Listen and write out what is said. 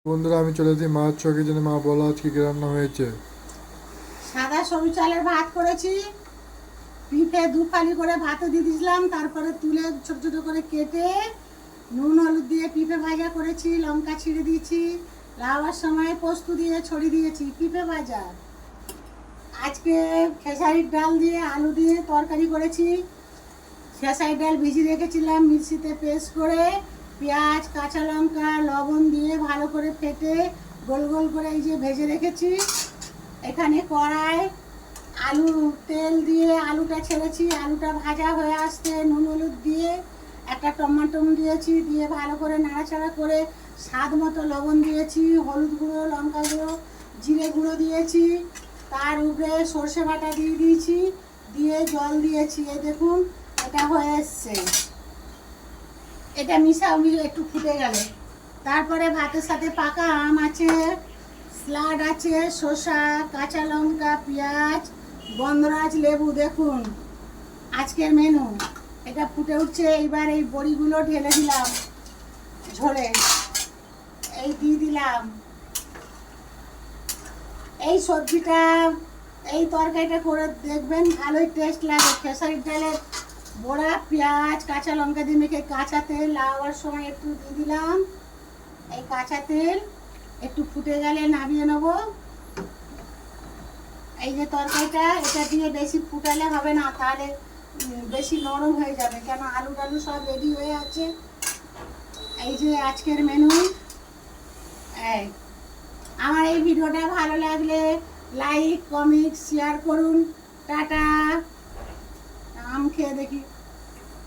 বন্ধুরা, আমি চলে এসেছি মাছ চকের জন্য। মা, বলো আজকে কি রান্না হয়েছে? সাদা সরু চালের ভাত করেছি। পিঠে দু ফালি করে ভাতে দিয়ে দিয়েছিলাম, তারপরে তুলে ছোট ছোট করে কেটে নুন হলুদ দিয়ে পিঠে ভাজা করেছি, লঙ্কা ছিঁড়ে দিয়েছি, লাউয়ার সময় পোস্ত দিয়ে ছড়িয়ে দিয়েছি পিঠে ভাজা। আজকে খেসারির ডাল দিয়ে আলু দিয়ে তরকারি করেছি। খেসারির ডাল ভিজিয়ে রেখেছিলাম মিক্সিতে পেস্ট করে, পেঁয়াজ কাঁচা লঙ্কা লবণ দিয়ে ভালো করে ফেটে গোল গোল করে এই যে ভেজে রেখেছি। এখানে কড়াই আলু তেল দিয়ে আলুটা ছেড়েছি, আলুটা ভাজা হয়ে আসতে নুন হলুদ দিয়ে একটা টমাটো দিয়েছি, দিয়ে ভালো করে নাড়াচাড়া করে স্বাদ মতো লবণ দিয়েছি, হলুদ গুঁড়ো লঙ্কা গুঁড়ো জিরে গুঁড়ো দিয়েছি, তার উপরে সর্ষে বাটা দিয়ে দিয়েছি, দিয়ে জল দিয়েছি। এই দেখুন এটা হয়ে এসছে। এটা মিশাও একটু ফুটে গেলে তারপরে ভাতের সাথে পাকা আম আছে, স্যালাড আছে, শসা কাঁচা লঙ্কা পেঁয়াজ গন্ধরাজ লেবু। দেখুন আজকের মেনু। এটা ফুটে উঠছে, এইবার এই বড়িগুলো ঢেলে দিলাম ঝোলে, এই দিয়ে দিলাম। এই সবজিটা এই তরকারিটা করে দেখবেন, ভালোই টেস্ট লাগে। খেসারির ডালের বড়া পেঁয়াজ কাঁচা লঙ্কা দিয়ে মেখে কাঁচা তেল লাগাবার সময় একটু দিয়ে দিলাম। এই কাঁচা তেল একটু ফুটে গেলে নামিয়ে নেব। এই যে তরকারিটা, এটা দিয়ে বেশি ফুটালে হবে না, তাহলে বেশি নরম হয়ে যাবে, কেন আলু টালু সব রেডি হয়ে আছে। এই যে আজকের মেনু। এই আমার এই ভিডিওটা ভালো লাগলে লাইক কমেন্ট শেয়ার করুন। টাটা। আম খেয়ে দেখি।